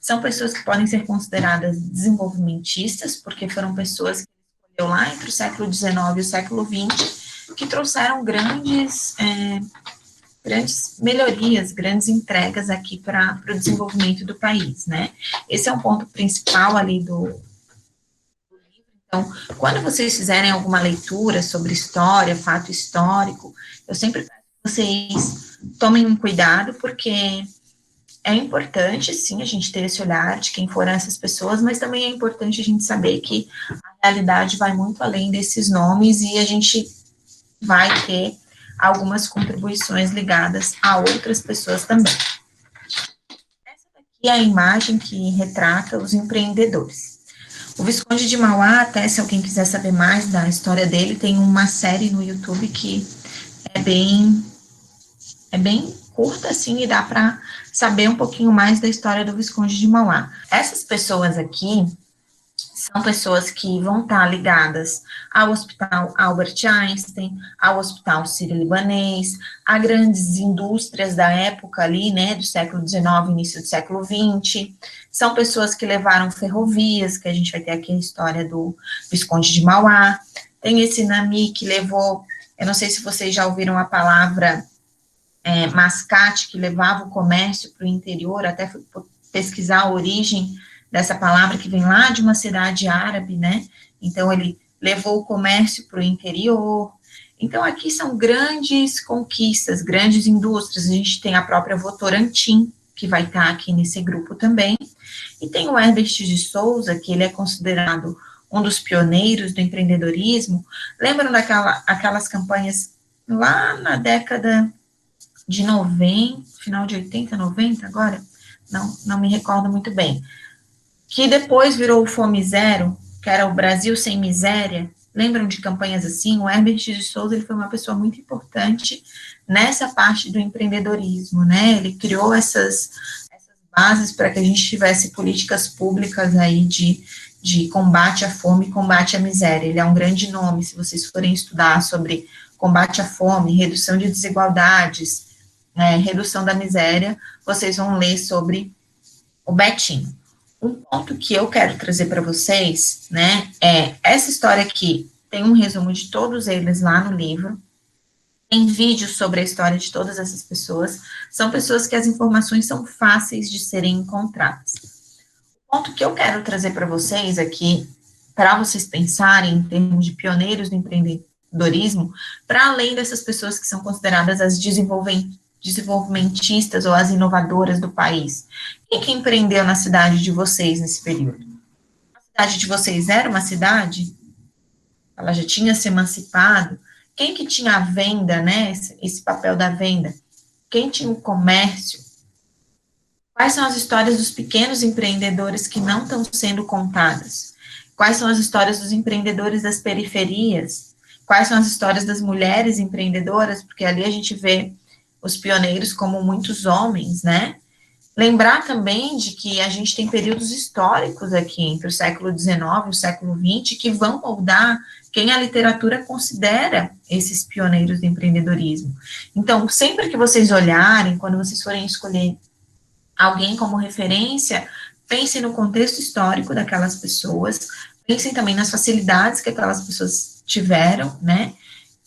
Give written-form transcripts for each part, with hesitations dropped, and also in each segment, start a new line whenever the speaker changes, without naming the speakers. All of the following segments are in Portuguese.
São pessoas que podem ser consideradas desenvolvimentistas, porque foram pessoas que escolheu lá entre o século XIX e o século XX, que trouxeram grandes melhorias, grandes entregas aqui para o desenvolvimento do país, né? Esse é um ponto principal ali do. Então, quando vocês fizerem alguma leitura sobre história, fato histórico, eu sempre peço que vocês tomem um cuidado, porque é importante, sim, a gente ter esse olhar de quem foram essas pessoas, mas também é importante a gente saber que a realidade vai muito além desses nomes e a gente vai ter algumas contribuições ligadas a outras pessoas também. Essa daqui é a imagem que retrata os empreendedores. O Visconde de Mauá, até se alguém quiser saber mais da história dele, tem uma série no YouTube que é bem curta, assim, e dá para saber um pouquinho mais da história do Visconde de Mauá. Essas pessoas aqui são pessoas que vão estar ligadas ao Hospital Albert Einstein, ao Hospital Sírio-Libanês, a grandes indústrias da época ali, né, do século XIX, início do século XX. São pessoas que levaram ferrovias, que a gente vai ter aqui a história do Visconde de Mauá. Tem esse Nami que levou, eu não sei se vocês já ouviram a palavra mascate, que levava o comércio para o interior, até fui pesquisar a origem dessa palavra, que vem lá de uma cidade árabe, né? Então, ele levou o comércio para o interior. Então, aqui são grandes conquistas, grandes indústrias. A gente tem a própria Votorantim, que vai estar aqui nesse grupo também. E tem o Herbert de Souza, que ele é considerado um dos pioneiros do empreendedorismo. Lembram aquelas campanhas lá na década de 90, final de 80, 90 agora? Não me recordo muito bem. Que depois virou o Fome Zero, que era o Brasil Sem Miséria. Lembram de campanhas assim? O Herbert de Souza, ele foi uma pessoa muito importante nessa parte do empreendedorismo, né? Ele criou essas bases para que a gente tivesse políticas públicas aí de combate à fome e combate à miséria. Ele é um grande nome, se vocês forem estudar sobre combate à fome, redução de desigualdades, redução da miséria, vocês vão ler sobre o Betinho. Um ponto que eu quero trazer para vocês, né, é essa história aqui. Tem um resumo de todos eles lá no livro. Tem vídeos sobre a história de todas essas pessoas. São pessoas que as informações são fáceis de serem encontradas. O ponto que eu quero trazer para vocês aqui, para vocês pensarem em termos de pioneiros do empreendedorismo, para além dessas pessoas que são consideradas as desenvolvimentistas ou as inovadoras do país. Quem que empreendeu na cidade de vocês nesse período? A cidade de vocês era uma cidade? Ela já tinha se emancipado? Quem que tinha a venda, né, esse papel da venda? Quem tinha o comércio? Quais são as histórias dos pequenos empreendedores que não estão sendo contadas? Quais são as histórias dos empreendedores das periferias? Quais são as histórias das mulheres empreendedoras? Porque ali a gente vê os pioneiros como muitos homens, né? Lembrar também de que a gente tem períodos históricos aqui, entre o século XIX e o século XX, que vão moldar quem a literatura considera esses pioneiros do empreendedorismo. Então, sempre que vocês olharem, quando vocês forem escolher alguém como referência, pensem no contexto histórico daquelas pessoas, pensem também nas facilidades que aquelas pessoas tiveram, né?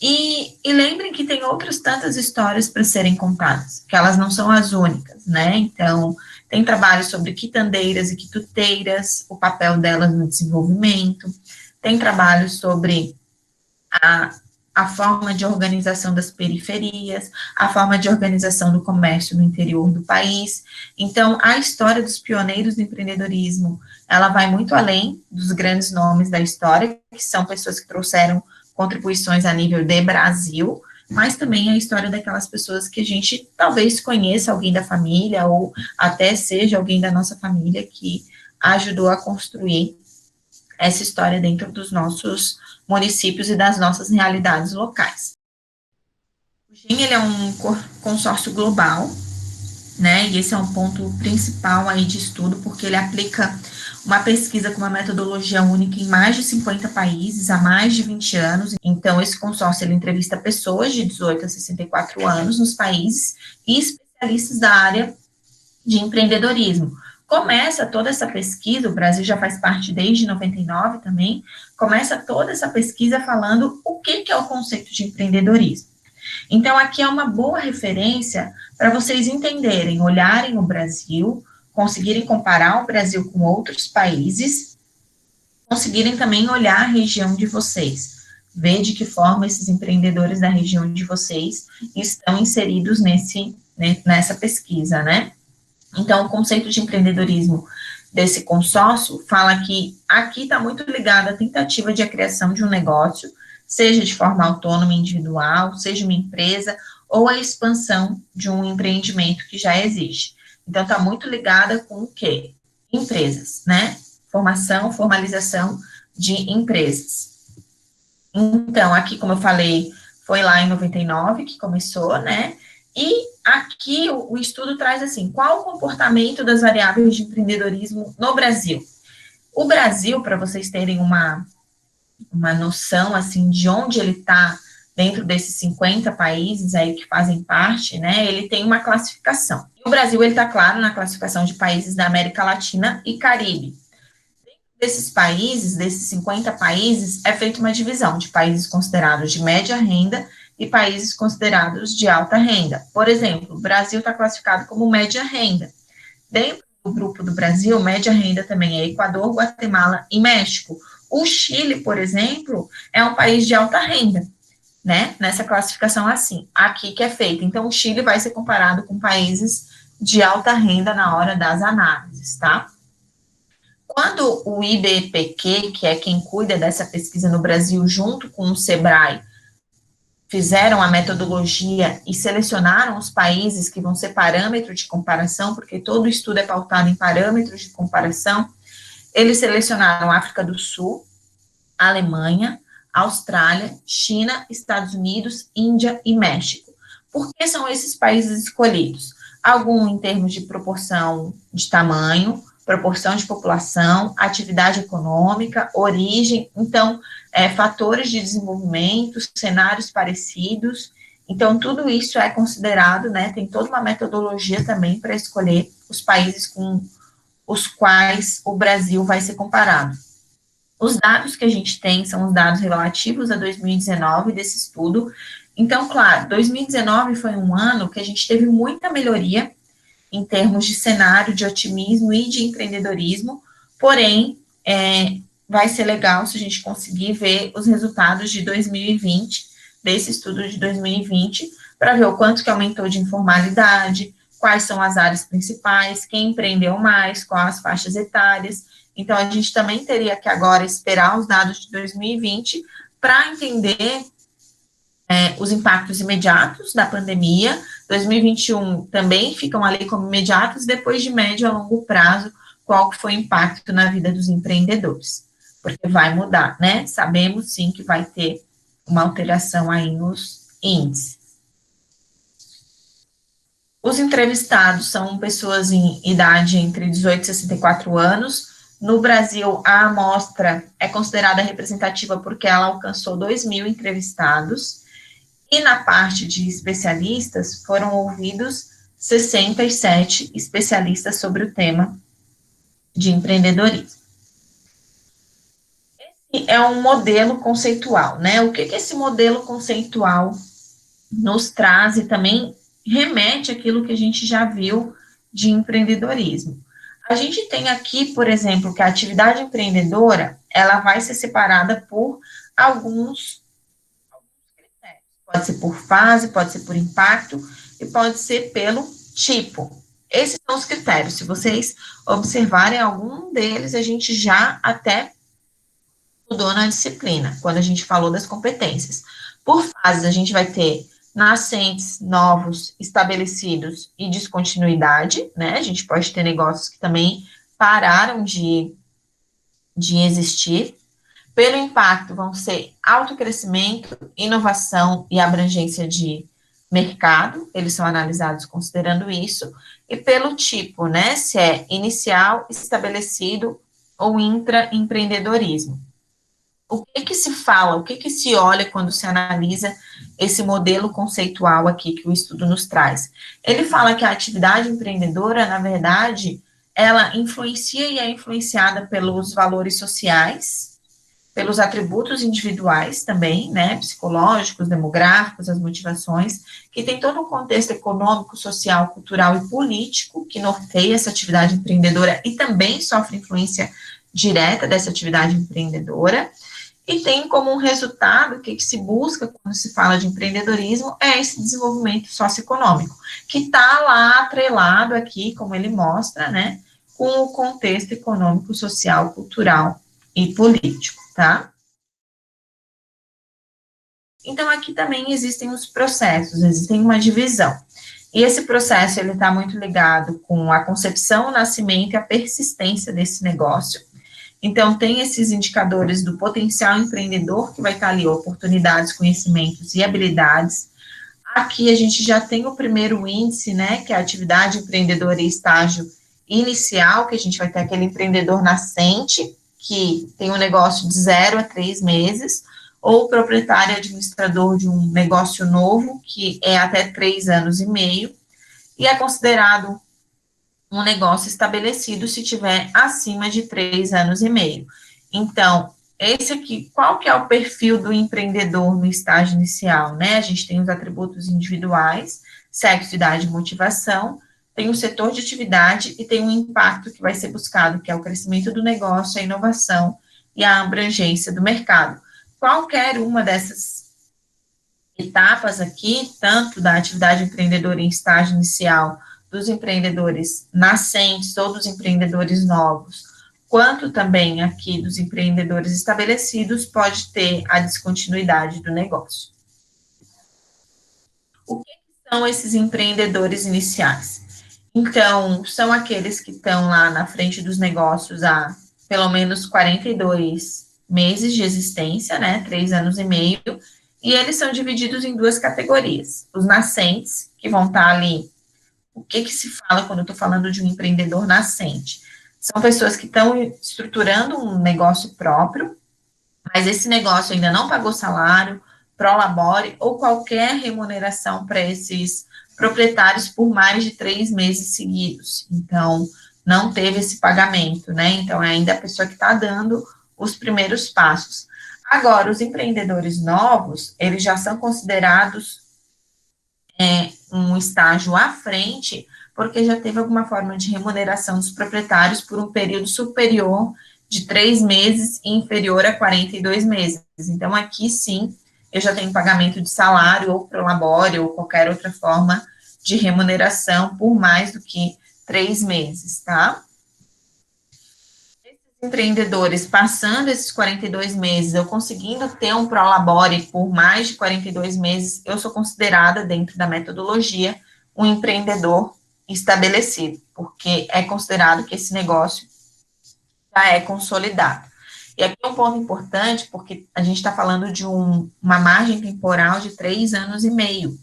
E lembrem que tem outras tantas histórias para serem contadas, que elas não são as únicas, né? Então, tem trabalho sobre quitandeiras e quituteiras, o papel delas no desenvolvimento, tem trabalho sobre a forma de organização das periferias, a forma de organização do comércio no interior do país. Então, a história dos pioneiros do empreendedorismo, ela vai muito além dos grandes nomes da história, que são pessoas que trouxeram contribuições a nível de Brasil, mas também a história daquelas pessoas que a gente talvez conheça alguém da família, ou até seja alguém da nossa família que ajudou a construir essa história dentro dos nossos municípios e das nossas realidades locais. O GEM, ele é um consórcio global, né, e esse é um ponto principal aí de estudo, porque ele aplica uma pesquisa com uma metodologia única em mais de 50 países, há mais de 20 anos. Então, esse consórcio, ele entrevista pessoas de 18 a 64 anos nos países e especialistas da área de empreendedorismo, começa toda essa pesquisa, o Brasil já faz parte desde 99 também, começa toda essa pesquisa falando o que é o conceito de empreendedorismo. Então, aqui é uma boa referência para vocês entenderem, olharem o Brasil, conseguirem comparar o Brasil com outros países, conseguirem também olhar a região de vocês, ver de que forma esses empreendedores da região de vocês estão inseridos nessa pesquisa, né? Então, o conceito de empreendedorismo desse consórcio fala que aqui está muito ligado à tentativa de criação de um negócio, seja de forma autônoma, individual, seja uma empresa, ou a expansão de um empreendimento que já existe. Então, está muito ligada com o quê? Empresas, né? Formalização de empresas. Então, aqui, como eu falei, foi lá em 99 que começou, né? E aqui o estudo traz assim, qual o comportamento das variáveis de empreendedorismo no Brasil? O Brasil, para vocês terem uma noção, assim, de onde ele está dentro desses 50 países aí que fazem parte, né, ele tem uma classificação. O Brasil, ele está, claro, na classificação de países da América Latina e Caribe. Desses países, desses 50 países, é feita uma divisão de países considerados de média renda e países considerados de alta renda. Por exemplo, o Brasil está classificado como média renda. Dentro do grupo do Brasil, média renda também é Equador, Guatemala e México. O Chile, por exemplo, é um país de alta renda, né? Nessa classificação assim, aqui que é feita. Então, o Chile vai ser comparado com países de alta renda na hora das análises, tá? Quando o IBPQ, que é quem cuida dessa pesquisa no Brasil, junto com o SEBRAE, fizeram a metodologia e selecionaram os países que vão ser parâmetro de comparação, porque todo estudo é pautado em parâmetros de comparação, eles selecionaram África do Sul, Alemanha, Austrália, China, Estados Unidos, Índia e México. Por que são esses países escolhidos? Algum em termos de proporção de tamanho, proporção de população, atividade econômica, origem, então, fatores de desenvolvimento, cenários parecidos, então, tudo isso é considerado, né, tem toda uma metodologia também para escolher os países com os quais o Brasil vai ser comparado. Os dados que a gente tem são os dados relativos a 2019 desse estudo, então, claro, 2019 foi um ano que a gente teve muita melhoria em termos de cenário, de otimismo e de empreendedorismo, porém, vai ser legal se a gente conseguir ver os resultados de 2020, desse estudo de 2020, para ver o quanto que aumentou de informalidade, quais são as áreas principais, quem empreendeu mais, quais as faixas etárias. Então, a gente também teria que agora esperar os dados de 2020 para entender os impactos imediatos da pandemia. 2021 também ficam ali como imediatos, depois de médio a longo prazo, qual que foi o impacto na vida dos empreendedores. Porque vai mudar, né? Sabemos, sim, que vai ter uma alteração aí nos índices. Os entrevistados são pessoas em idade entre 18 e 64 anos. No Brasil, a amostra é considerada representativa porque ela alcançou 2.000 entrevistados. E na parte de especialistas, foram ouvidos 67 especialistas sobre o tema de empreendedorismo. Esse é um modelo conceitual, né? O que esse modelo conceitual nos traz e também remete àquilo que a gente já viu de empreendedorismo. A gente tem aqui, por exemplo, que a atividade empreendedora, ela vai ser separada por alguns critérios. Pode ser por fase, pode ser por impacto e pode ser pelo tipo. Esses são os critérios. Se vocês observarem algum deles, a gente já até estudou na disciplina, quando a gente falou das competências. Por fases, a gente vai ter nascentes, novos, estabelecidos e descontinuidade, né? A gente pode ter negócios que também pararam de existir. Pelo impacto, vão ser autocrescimento, inovação e abrangência de mercado, eles são analisados considerando isso, e pelo tipo, né? Se é inicial, estabelecido ou intraempreendedorismo. O que se fala, o que se olha quando se analisa esse modelo conceitual aqui que o estudo nos traz? Ele fala que a atividade empreendedora, na verdade, ela influencia e é influenciada pelos valores sociais, pelos atributos individuais também, né, psicológicos, demográficos, as motivações, que tem todo um contexto econômico, social, cultural e político que norteia essa atividade empreendedora e também sofre influência direta dessa atividade empreendedora. E tem como um resultado, o que se busca quando se fala de empreendedorismo, é esse desenvolvimento socioeconômico, que está lá atrelado aqui, como ele mostra, né, com o contexto econômico, social, cultural e político, tá? Então, aqui também existem os processos, existem uma divisão. E esse processo, ele está muito ligado com a concepção, o nascimento e a persistência desse negócio. Então, tem esses indicadores do potencial empreendedor, que vai estar ali, oportunidades, conhecimentos e habilidades. Aqui a gente já tem o primeiro índice, né, que é a atividade empreendedora e estágio inicial, que a gente vai ter aquele empreendedor nascente, que tem um negócio de 0 a 3 meses, ou proprietário administrador de um negócio novo, que é até 3 anos e meio, e é considerado um negócio estabelecido se tiver acima de 3 anos e meio. Então, esse aqui, qual que é o perfil do empreendedor no estágio inicial, né? A gente tem os atributos individuais, sexo, idade e motivação, tem o setor de atividade e tem o impacto que vai ser buscado, que é o crescimento do negócio, a inovação e a abrangência do mercado. Qualquer uma dessas etapas aqui, tanto da atividade empreendedora em estágio inicial, dos empreendedores nascentes ou dos empreendedores novos, quanto também aqui dos empreendedores estabelecidos, pode ter a descontinuidade do negócio. O que são esses empreendedores iniciais? Então, são aqueles que estão lá na frente dos negócios há pelo menos 42 meses de existência, né, 3 anos e meio, e eles são divididos em duas categorias. Os nascentes, que vão estar ali. O que se fala quando eu estou falando de um empreendedor nascente? São pessoas que estão estruturando um negócio próprio, mas esse negócio ainda não pagou salário, prolabore ou qualquer remuneração para esses proprietários por mais de 3 meses seguidos. Então, não teve esse pagamento, né? Então, é ainda a pessoa que está dando os primeiros passos. Agora, os empreendedores novos, eles já são considerados um estágio à frente, porque já teve alguma forma de remuneração dos proprietários por um período superior de 3 meses e inferior a 42 meses. Então, aqui sim, eu já tenho pagamento de salário, ou prolabore, ou qualquer outra forma de remuneração por mais do que 3 meses, tá? Empreendedores passando esses 42 meses, eu conseguindo ter um prolabore por mais de 42 meses, eu sou considerada, dentro da metodologia, um empreendedor estabelecido, porque é considerado que esse negócio já é consolidado. E aqui é um ponto importante, porque a gente está falando de uma margem temporal de 3 anos e meio.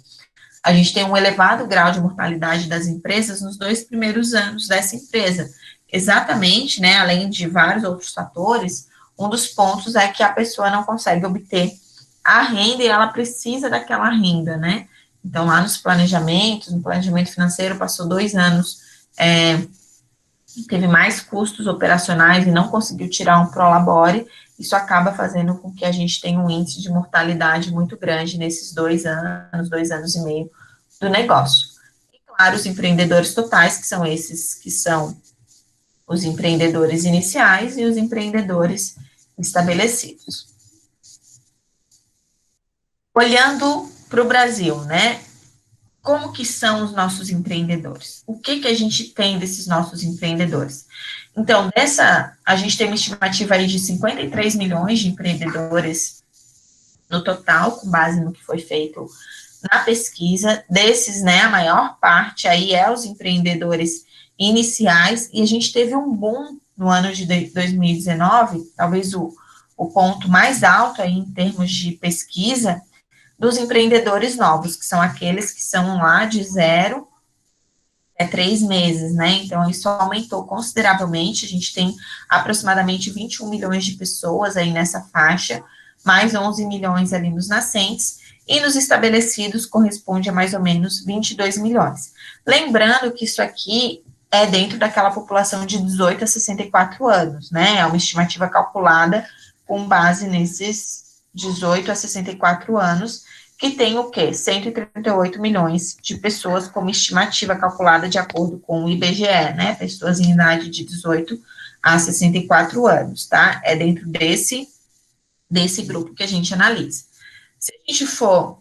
A gente tem um elevado grau de mortalidade das empresas nos 2 primeiros anos dessa empresa. Exatamente, né, além de vários outros fatores, um dos pontos é que a pessoa não consegue obter a renda e ela precisa daquela renda, né? Então, lá nos planejamentos, no planejamento financeiro, passou 2 anos, teve mais custos operacionais e não conseguiu tirar um prolabore, isso acaba fazendo com que a gente tenha um índice de mortalidade muito grande nesses 2 anos e meio do negócio. E, claro, os empreendedores totais, que são esses que são os empreendedores iniciais e os empreendedores estabelecidos. Olhando para o Brasil, né? Como que são os nossos empreendedores? O que a gente tem desses nossos empreendedores? Então, a gente tem uma estimativa aí de 53 milhões de empreendedores no total, com base no que foi feito na pesquisa. Desses, né, a maior parte aí é os empreendedores iniciais, e a gente teve um boom no ano de 2019, talvez o ponto mais alto aí em termos de pesquisa, dos empreendedores novos, que são aqueles que são lá de 0 a 3 meses, né? Então, isso aumentou consideravelmente. A gente tem aproximadamente 21 milhões de pessoas aí nessa faixa, mais 11 milhões ali nos nascentes, e nos estabelecidos corresponde a mais ou menos 22 milhões. Lembrando que isso aqui é dentro daquela população de 18 a 64 anos, né? É uma estimativa calculada com base nesses 18 a 64 anos, que tem o quê? 138 milhões de pessoas como estimativa calculada de acordo com o IBGE, né? Pessoas em idade de 18 a 64 anos, tá? É dentro desse grupo que a gente analisa. Se a gente for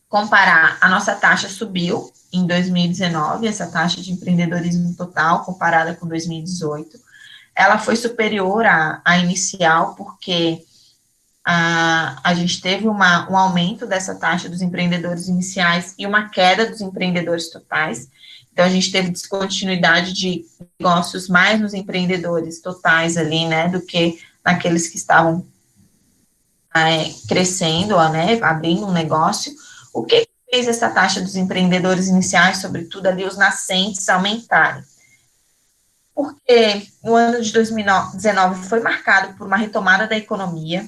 comparar, a nossa taxa subiu em 2019, essa taxa de empreendedorismo total, comparada com 2018, ela foi superior à inicial, porque a gente teve um aumento dessa taxa dos empreendedores iniciais e uma queda dos empreendedores totais. Então, a gente teve descontinuidade de negócios mais nos empreendedores totais ali, né, do que naqueles que estavam crescendo, né, abrindo um negócio. O que fez essa taxa dos empreendedores iniciais, sobretudo ali os nascentes, aumentarem? Porque o ano de 2019 foi marcado por uma retomada da economia,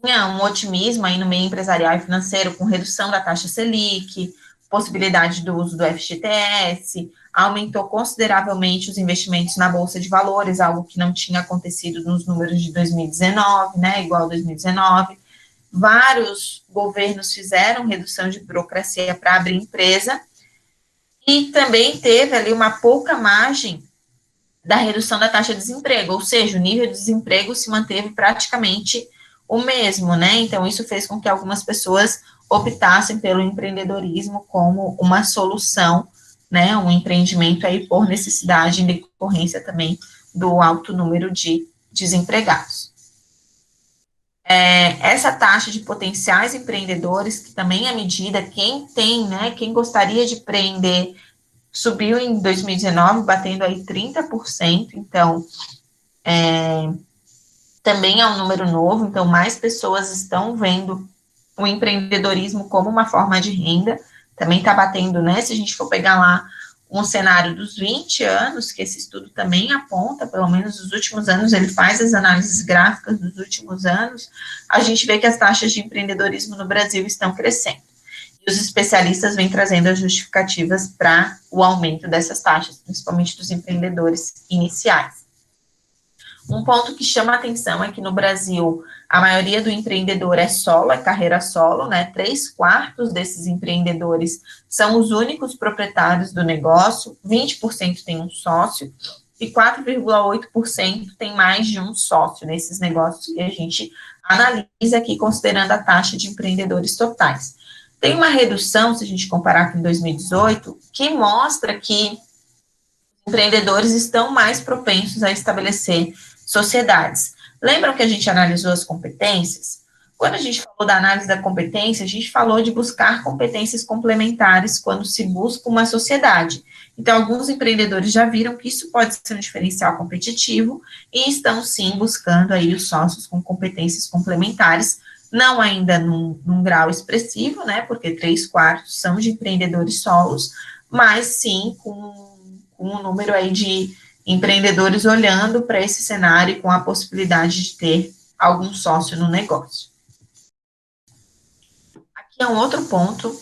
tinha um otimismo aí no meio empresarial e financeiro com redução da taxa Selic, possibilidade do uso do FGTS, aumentou consideravelmente os investimentos na Bolsa de Valores, algo que não tinha acontecido nos números de 2019, né, igual a 2019. Vários governos fizeram redução de burocracia para abrir empresa, e também teve ali uma pouca margem da redução da taxa de desemprego, ou seja, o nível de desemprego se manteve praticamente o mesmo, né? Então, isso fez com que algumas pessoas optassem pelo empreendedorismo como uma solução, né? Um empreendimento aí por necessidade, em decorrência também do alto número de desempregados. Essa taxa de potenciais empreendedores, que também é medida, quem tem, né? Quem gostaria de empreender, subiu em 2019, batendo aí 30%, então, também é um número novo, então mais pessoas estão vendo o empreendedorismo como uma forma de renda, também está batendo, né, se a gente for pegar lá um cenário dos 20 anos, que esse estudo também aponta, pelo menos nos últimos anos, ele faz as análises gráficas dos últimos anos, a gente vê que as taxas de empreendedorismo no Brasil estão crescendo. E os especialistas vêm trazendo as justificativas para o aumento dessas taxas, principalmente dos empreendedores iniciais. Um ponto que chama a atenção é que no Brasil a maioria do empreendedor é solo, é carreira solo, né? 3/4 desses empreendedores são os únicos proprietários do negócio, 20% tem um sócio e 4,8% tem mais de um sócio nesses negócios que a gente analisa aqui, considerando a taxa de empreendedores totais. Tem uma redução, se a gente comparar com 2018, que mostra que empreendedores estão mais propensos a estabelecer sociedades. Lembram que a gente analisou as competências? Quando a gente falou da análise da competência, a gente falou de buscar competências complementares quando se busca uma sociedade. Então, alguns empreendedores já viram que isso pode ser um diferencial competitivo e estão, sim, buscando aí os sócios com competências complementares, não ainda num grau expressivo, né, porque 3/4 são de empreendedores solos, mas sim com um número aí de empreendedores olhando para esse cenário e com a possibilidade de ter algum sócio no negócio. Aqui é um outro ponto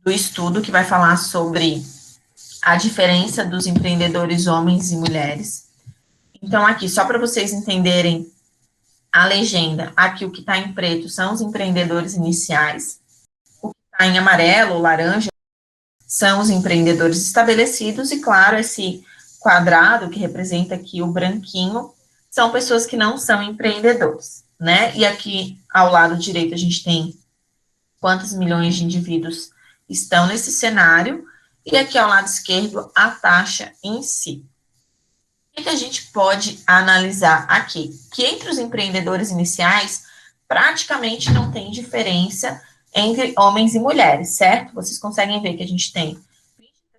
do estudo que vai falar sobre a diferença dos empreendedores homens e mulheres. Então, aqui, só para vocês entenderem a legenda, aqui o que está em preto são os empreendedores iniciais, o que está em amarelo ou laranja são os empreendedores estabelecidos, e claro, esse quadrado que representa aqui o branquinho são pessoas que não são empreendedores, né? E aqui ao lado direito a gente tem quantos milhões de indivíduos estão nesse cenário, e aqui ao lado esquerdo a taxa em si. O que a gente pode analisar aqui? Que entre os empreendedores iniciais praticamente não tem diferença entre homens e mulheres, certo? Vocês conseguem ver que a gente tem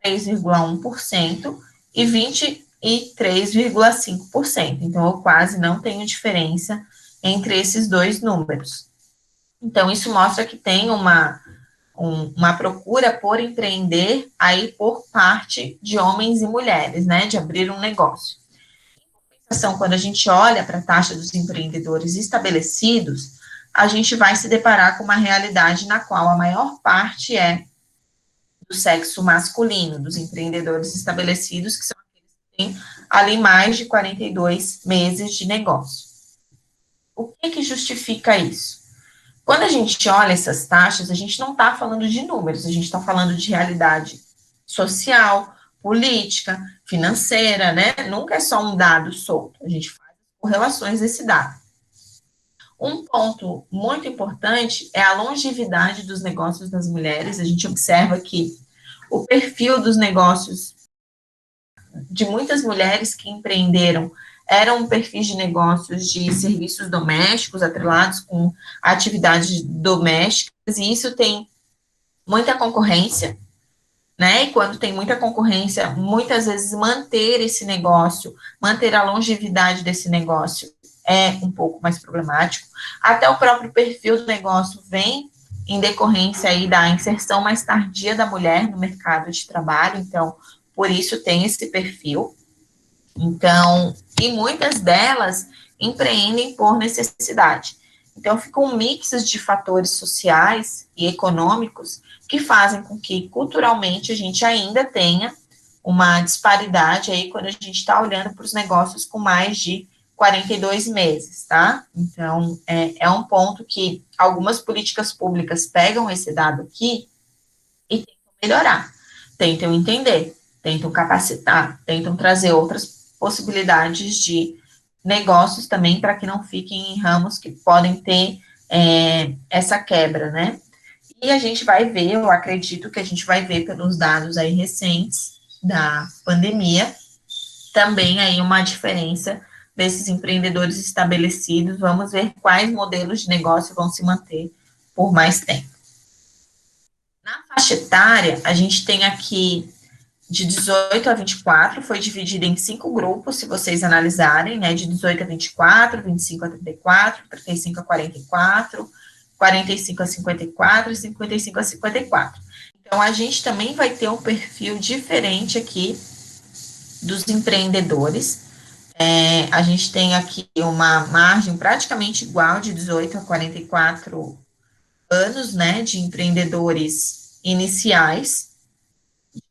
23,1% e 23,5%. Então, eu quase não tenho diferença entre esses dois números. Então, isso mostra que tem uma procura por empreender aí por parte de homens e mulheres, né? De abrir um negócio. Quando a gente olha para a taxa dos empreendedores estabelecidos, a gente vai se deparar com uma realidade na qual a maior parte do sexo masculino, dos empreendedores estabelecidos, que são aqueles que têm ali mais de 42 meses de negócio. O que justifica isso? Quando a gente olha essas taxas, a gente não está falando de números, a gente está falando de realidade social, política, financeira, né? Nunca é só um dado solto, a gente faz correlações desse dado. Um ponto muito importante é a longevidade dos negócios das mulheres. A gente observa que o perfil dos negócios de muitas mulheres que empreenderam eram perfis de negócios de serviços domésticos atrelados com atividades domésticas, e isso tem muita concorrência, né? E quando tem muita concorrência, muitas vezes manter esse negócio, manter a longevidade desse negócio é um pouco mais problemático. Até o próprio perfil do negócio vem em decorrência aí da inserção mais tardia da mulher no mercado de trabalho, então, por isso tem esse perfil. Então, e muitas delas empreendem por necessidade. Então, fica um mix de fatores sociais e econômicos que fazem com que, culturalmente, a gente ainda tenha uma disparidade aí quando a gente está olhando para os negócios com mais de 42 meses, tá? Então, é um ponto que algumas políticas públicas pegam esse dado aqui e tentam melhorar, tentam entender, tentam capacitar, tentam trazer outras possibilidades de negócios também para que não fiquem em ramos que podem ter essa quebra, né? E a gente vai ver, eu acredito que a gente vai ver pelos dados aí recentes da pandemia, também aí uma diferença desses empreendedores estabelecidos. Vamos ver quais modelos de negócio vão se manter por mais tempo. Na faixa etária, a gente tem aqui de 18 a 24, foi dividida em 5 grupos, se vocês analisarem, né, de 18 a 24, 25 a 34, 35 a 44, 45 a 54 e 55 a 54. Então, a gente também vai ter um perfil diferente aqui dos empreendedores. A gente tem aqui uma margem praticamente igual de 18 a 44 anos, né, de empreendedores iniciais.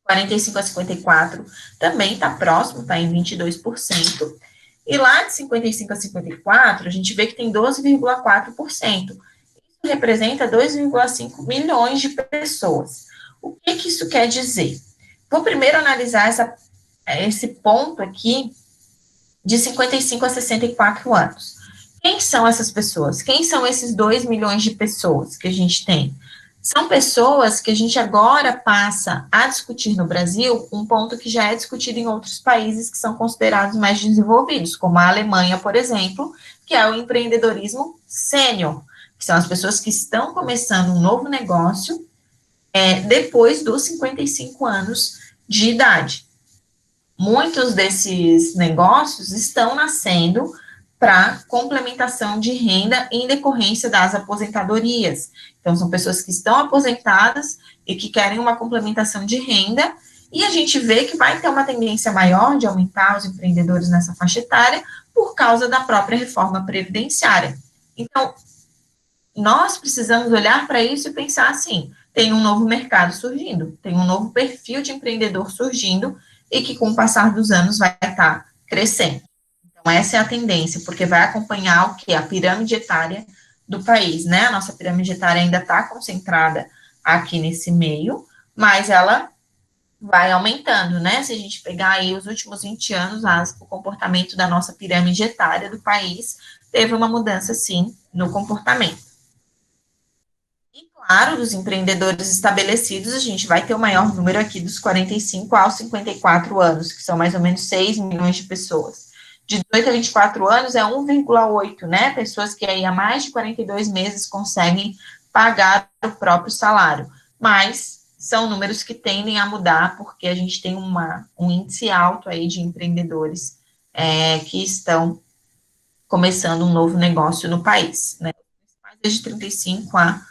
45 a 54 também está próximo, está em 22%. E lá de 55 a 54, a gente vê que tem 12,4%. Isso representa 2,5 milhões de pessoas. O que isso quer dizer? Vou primeiro analisar esse ponto aqui de 55 a 64 anos. Quem são essas pessoas? Quem são esses 2 milhões de pessoas que a gente tem? São pessoas que a gente agora passa a discutir no Brasil um ponto que já é discutido em outros países que são considerados mais desenvolvidos, como a Alemanha, por exemplo, que é o empreendedorismo sênior, que são as pessoas que estão começando um novo negócio depois dos 55 anos de idade. Muitos desses negócios estão nascendo para complementação de renda em decorrência das aposentadorias. Então, são pessoas que estão aposentadas e que querem uma complementação de renda, e a gente vê que vai ter uma tendência maior de aumentar os empreendedores nessa faixa etária por causa da própria reforma previdenciária. Então, nós precisamos olhar para isso e pensar assim, tem um novo mercado surgindo, tem um novo perfil de empreendedor surgindo, e que com o passar dos anos vai estar crescendo. Então, essa é a tendência, porque vai acompanhar o que? A pirâmide etária do país, né? A nossa pirâmide etária ainda está concentrada aqui nesse meio, mas ela vai aumentando, né? Se a gente pegar aí os últimos 20 anos, o comportamento da nossa pirâmide etária do país teve uma mudança, sim, no comportamento. E, claro, dos empreendedores estabelecidos, a gente vai ter o maior número aqui dos 45 aos 54 anos, que são mais ou menos 6 milhões de pessoas. De 18 a 24 anos é 1,8, né? Pessoas que aí há mais de 42 meses conseguem pagar o próprio salário. Mas são números que tendem a mudar, porque a gente tem um índice alto aí de empreendedores que estão começando um novo negócio no país, né? Desde 35 a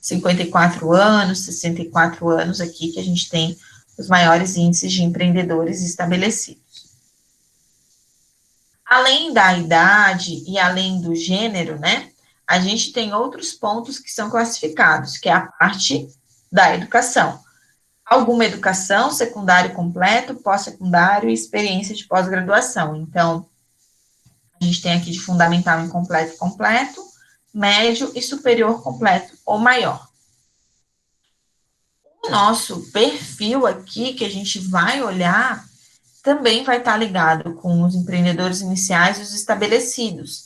54 anos, 64 anos aqui, que a gente tem os maiores índices de empreendedores estabelecidos. Além da idade e além do gênero, né, a gente tem outros pontos que são classificados, que é a parte da educação. alguma educação, secundário completo, pós-secundário e experiência de pós-graduação. Então, a gente tem aqui de fundamental incompleto, completo, médio e superior completo ou maior. O nosso perfil aqui, que a gente vai olhar, também vai estar ligado com os empreendedores iniciais e os estabelecidos.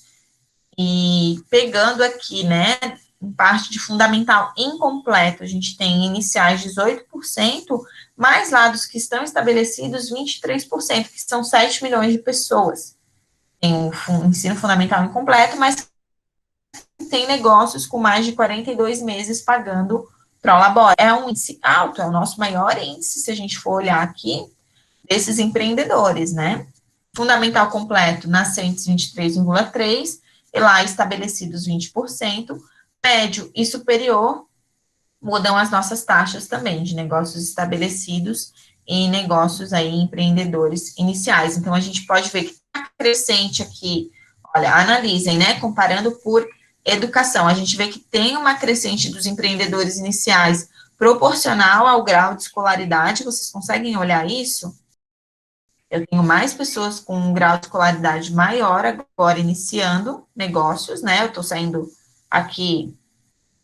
E pegando aqui, né, em parte de fundamental incompleto, a gente tem iniciais 18%, mais lá dos que estão estabelecidos 23%, que são 7 milhões de pessoas. Tem o ensino fundamental incompleto, mas tem negócios com mais de 42 meses pagando Prolabore. É um índice alto, é o nosso maior índice, se a gente for olhar aqui, desses empreendedores, né? Fundamental completo, nascentes 23,3%, e lá estabelecidos 20%, médio e superior, mudam as nossas taxas também, de negócios estabelecidos e negócios aí, empreendedores iniciais. Então, a gente pode ver que está crescente aqui, olha, analisem, né, comparando por educação, a gente vê que tem uma crescente dos empreendedores iniciais proporcional ao grau de escolaridade, vocês conseguem olhar isso? Eu tenho mais pessoas com um grau de escolaridade maior agora iniciando negócios, né? Eu estou saindo aqui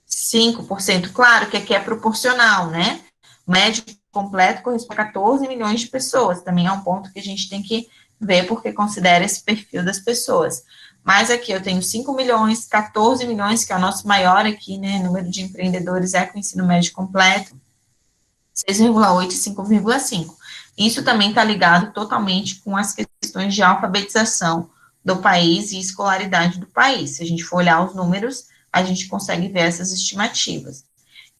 5%, claro que aqui é proporcional, né? Médio completo corresponde a 14 milhões de pessoas, também é um ponto que a gente tem que ver, porque considera esse perfil das pessoas. Mas aqui eu tenho 5 milhões, 14 milhões, que é o nosso maior aqui, né? Número de empreendedores é com ensino médio completo, 6,8 e 5,5. Isso também está ligado totalmente com as questões de alfabetização do país e escolaridade do país. Se a gente for olhar os números, a gente consegue ver essas estimativas.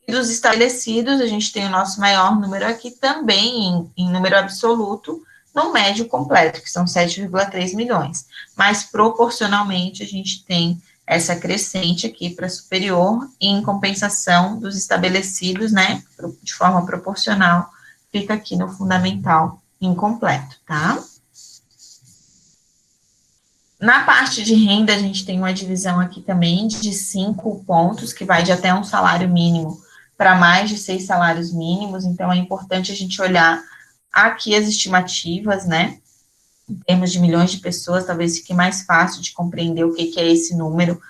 E dos estabelecidos, a gente tem o nosso maior número aqui também, em número absoluto, no médio completo, que são 7,3 milhões. Mas, proporcionalmente, a gente tem essa crescente aqui para superior, e em compensação dos estabelecidos, né, de forma proporcional, fica aqui no fundamental incompleto, tá? Na parte de renda, a gente tem uma divisão aqui também de 5 pontos, que vai de até um salário mínimo para mais de 6 salários mínimos, então é importante a gente olhar aqui as estimativas, né, em termos de milhões de pessoas, talvez fique mais fácil de compreender o que é esse número.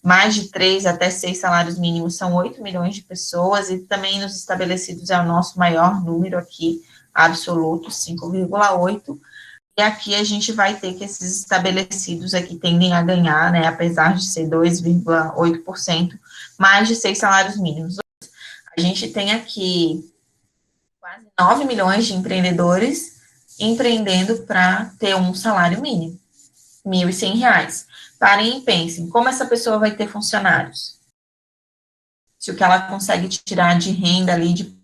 Mais de 3 até 6 salários mínimos são 8 milhões de pessoas, e também nos estabelecidos é o nosso maior número aqui, absoluto, 5,8. E aqui a gente vai ter que esses estabelecidos aqui tendem a ganhar, né, apesar de ser 2,8%, mais de 6 salários mínimos. A gente tem aqui quase 9 milhões de empreendedores empreendendo para ter um salário mínimo, R$ 1.100. Parem e pensem, como essa pessoa vai ter funcionários? Se o que ela consegue tirar de renda ali de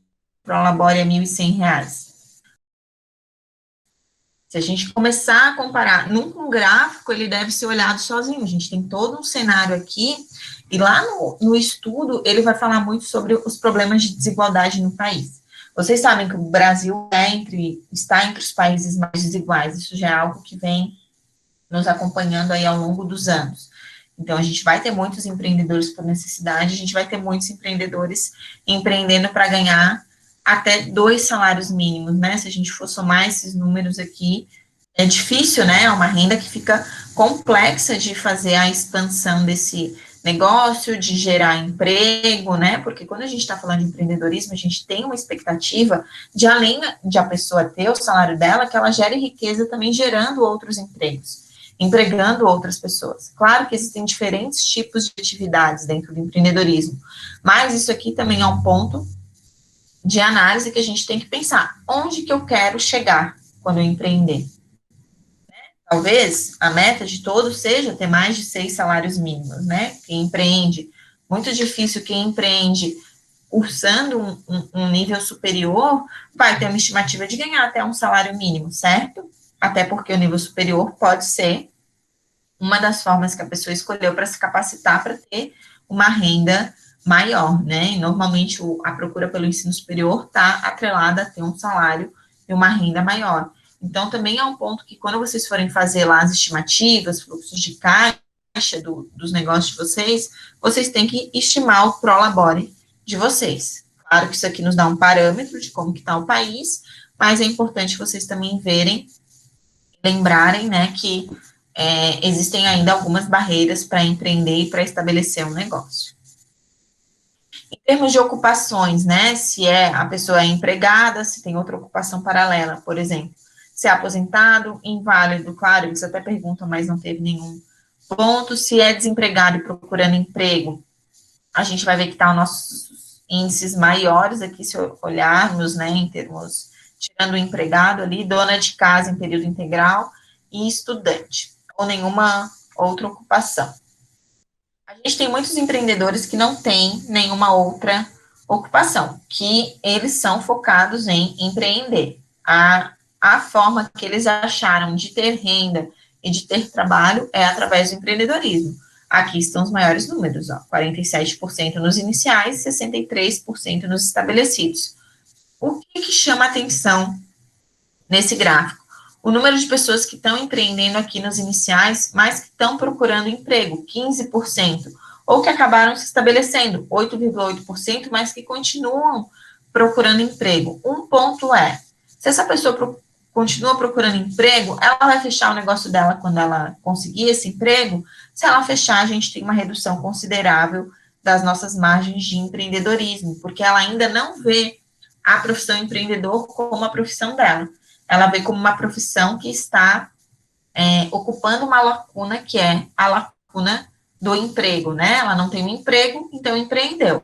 Prolabore é R$ 1.100. Se a gente começar a comparar, num gráfico, ele deve ser olhado sozinho. A gente tem todo um cenário aqui, e lá no estudo, ele vai falar muito sobre os problemas de desigualdade no país. Vocês sabem que o Brasil está entre os países mais desiguais, isso já é algo que vem nos acompanhando aí ao longo dos anos. Então, a gente vai ter muitos empreendedores por necessidade, a gente vai ter muitos empreendedores empreendendo para ganhar até 2 salários mínimos, né? Se a gente for somar esses números aqui, é difícil, né? É uma renda que fica complexa de fazer a expansão desse negócio, de gerar emprego, né? Porque quando a gente está falando de empreendedorismo, a gente tem uma expectativa de, além de a pessoa ter o salário dela, que ela gere riqueza também gerando outros empregos, empregando outras pessoas. Claro que existem diferentes tipos de atividades dentro do empreendedorismo, mas isso aqui também é um ponto de análise que a gente tem que pensar, onde que eu quero chegar quando eu empreender? Talvez a meta de todos seja ter mais de 6 salários mínimos, né? Quem empreende, muito difícil quem empreende cursando um nível superior, vai ter uma estimativa de ganhar até um salário mínimo, certo? Até porque o nível superior pode ser uma das formas que a pessoa escolheu para se capacitar para ter uma renda maior, né? E normalmente a procura pelo ensino superior está atrelada a ter um salário e uma renda maior. Então, também é um ponto que quando vocês forem fazer lá as estimativas, fluxos de caixa dos negócios de vocês, vocês têm que estimar o Prolabore de vocês. Claro que isso aqui nos dá um parâmetro de como que está o país, mas é importante vocês também verem, lembrarem, né, que existem ainda algumas barreiras para empreender e para estabelecer um negócio. Em termos de ocupações, né, se a pessoa é empregada, se tem outra ocupação paralela, por exemplo, se é aposentado, inválido, claro, eles até perguntam, mas não teve nenhum ponto. Se é desempregado e procurando emprego, a gente vai ver que tá os nossos índices maiores aqui, se olharmos, né, em termos, tirando o empregado ali, dona de casa em período integral e estudante, ou nenhuma outra ocupação. A gente tem muitos empreendedores que não têm nenhuma outra ocupação, que eles são focados em empreender. A forma que eles acharam de ter renda e de ter trabalho é através do empreendedorismo. Aqui estão os maiores números, ó, 47% nos iniciais, 63% nos estabelecidos. O que chama atenção nesse gráfico? O número de pessoas que estão empreendendo aqui nos iniciais, mas que estão procurando emprego, 15%, ou que acabaram se estabelecendo, 8,8%, mas que continuam procurando emprego. Um ponto é, se essa pessoa continua procurando emprego, ela vai fechar o negócio dela quando ela conseguir esse emprego? Se ela fechar, a gente tem uma redução considerável das nossas margens de empreendedorismo, porque ela ainda não vê a profissão empreendedor como a profissão dela. Ela vê como uma profissão que está ocupando uma lacuna, que é a lacuna do emprego, né? Ela não tem um emprego, então empreendeu.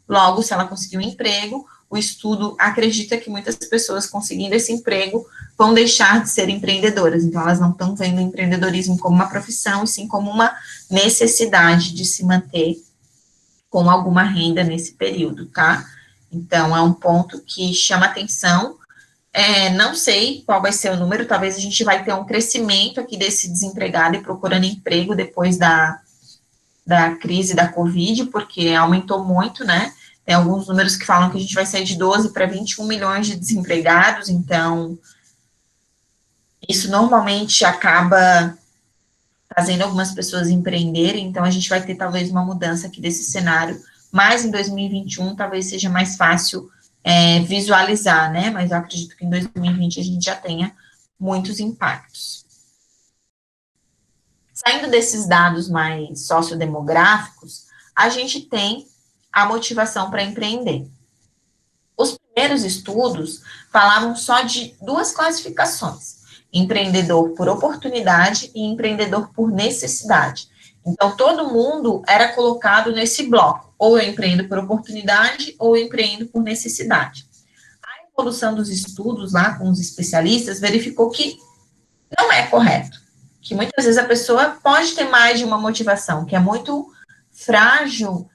Logo, se ela conseguir um emprego, o estudo acredita que muitas pessoas conseguindo esse emprego vão deixar de ser empreendedoras. Então, elas não estão vendo o empreendedorismo como uma profissão, e sim como uma necessidade de se manter com alguma renda nesse período, tá? Então, é um ponto que chama atenção. Não sei qual vai ser o número, talvez a gente vai ter um crescimento aqui desse desempregado e procurando emprego depois da crise da Covid, porque aumentou muito, né? Tem alguns números que falam que a gente vai sair de 12 para 21 milhões de desempregados, então isso normalmente acaba fazendo algumas pessoas empreenderem, então a gente vai ter talvez uma mudança aqui desse cenário, mas em 2021 talvez seja mais fácil visualizar, né? Mas eu acredito que em 2020 a gente já tenha muitos impactos. Saindo desses dados mais sociodemográficos, a gente tem a motivação para empreender. Os primeiros estudos falavam só de duas classificações: empreendedor por oportunidade e empreendedor por necessidade. Então, todo mundo era colocado nesse bloco: ou eu empreendo por oportunidade, ou eu empreendo por necessidade. A evolução dos estudos lá com os especialistas verificou que não é correto, que muitas vezes a pessoa pode ter mais de uma motivação, que é muito frágil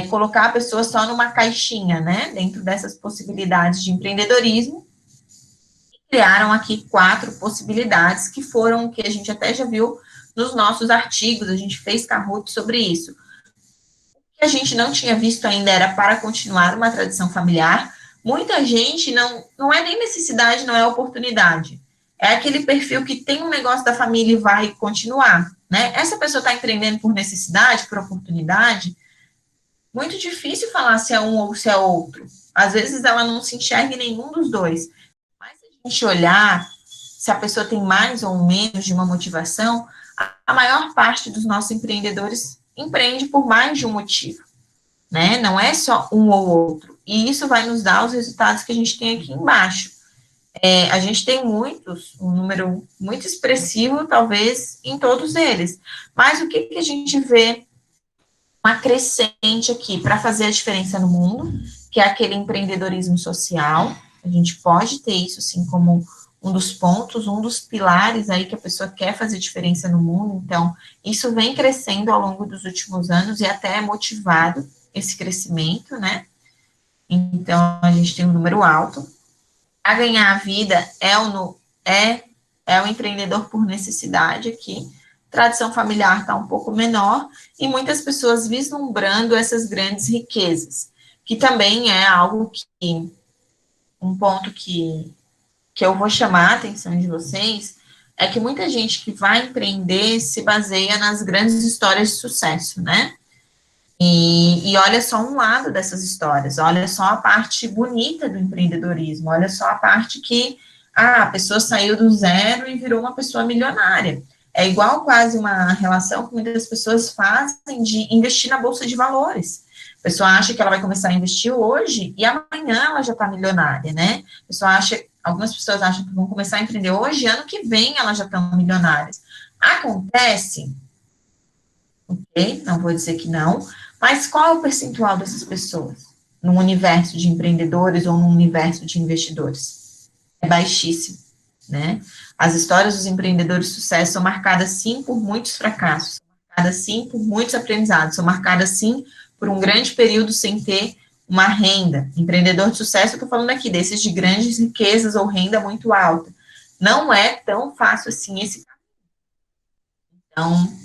colocar a pessoa só numa caixinha, né, dentro dessas possibilidades de empreendedorismo. E criaram aqui 4 possibilidades, que foram o que a gente até já viu nos nossos artigos, a gente fez Kahoot sobre isso. O que a gente não tinha visto ainda era para continuar uma tradição familiar. Muita gente não é nem necessidade, não é oportunidade. É aquele perfil que tem um negócio da família e vai continuar, né? Essa pessoa está empreendendo por necessidade, por oportunidade, muito difícil falar se é um ou se é outro. Às vezes ela não se enxerga em nenhum dos dois. Mas se a gente olhar se a pessoa tem mais ou menos de uma motivação, a maior parte dos nossos empreendedores empreende por mais de um motivo, né? Não é só um ou outro. E isso vai nos dar os resultados que a gente tem aqui embaixo. A gente tem um número muito expressivo, talvez, em todos eles. Mas o que a gente vê uma crescente aqui para fazer a diferença no mundo, que é aquele empreendedorismo social? A gente pode ter isso, sim, como um dos pontos, um dos pilares aí que a pessoa quer fazer diferença no mundo. Então, isso vem crescendo ao longo dos últimos anos e até é motivado esse crescimento, né? Então, a gente tem um número alto. A ganhar a vida é o empreendedor por necessidade aqui. Tradição familiar está um pouco menor e muitas pessoas vislumbrando essas grandes riquezas, que também é algo que, um ponto que eu vou chamar a atenção de vocês, é que muita gente que vai empreender se baseia nas grandes histórias de sucesso, né? E olha só um lado dessas histórias, olha só a parte bonita do empreendedorismo, olha só a parte que a pessoa saiu do zero e virou uma pessoa milionária. É igual quase uma relação que muitas pessoas fazem de investir na bolsa de valores. A pessoa acha que ela vai começar a investir hoje e amanhã ela já está milionária, né? A pessoa acha, algumas pessoas acham que vão começar a empreender hoje e ano que vem elas já estão milionárias. Acontece, ok? Não vou dizer que não, mas qual é o percentual dessas pessoas no universo de empreendedores ou no universo de investidores? É baixíssimo, né? As histórias dos empreendedores de sucesso são marcadas, sim, por muitos fracassos, são marcadas, sim, por muitos aprendizados, são marcadas, sim, por um grande período sem ter uma renda. Empreendedor de sucesso, eu estou falando aqui desses de grandes riquezas ou renda muito alta. Não é tão fácil assim esse caminho.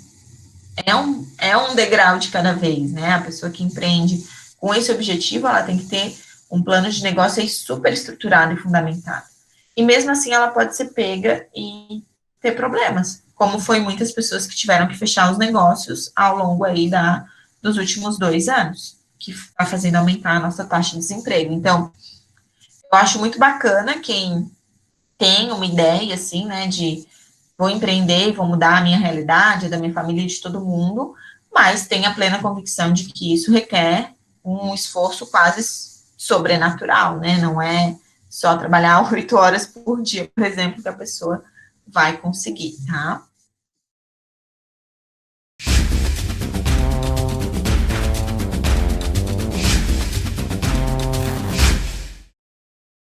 Então, é um degrau de cada vez, né? A pessoa que empreende com esse objetivo, ela tem que ter um plano de negócio aí super estruturado e fundamentado. E mesmo assim, ela pode ser pega e ter problemas, como foi muitas pessoas que tiveram que fechar os negócios ao longo aí dos últimos 2 anos, que está fazendo aumentar a nossa taxa de desemprego. Então, eu acho muito bacana quem tem uma ideia, assim, né, de vou empreender, vou mudar a minha realidade, da minha família e de todo mundo, mas tenho a plena convicção de que isso requer um esforço quase sobrenatural, né? Não é só trabalhar 8 horas por dia, por exemplo, que a pessoa vai conseguir, tá?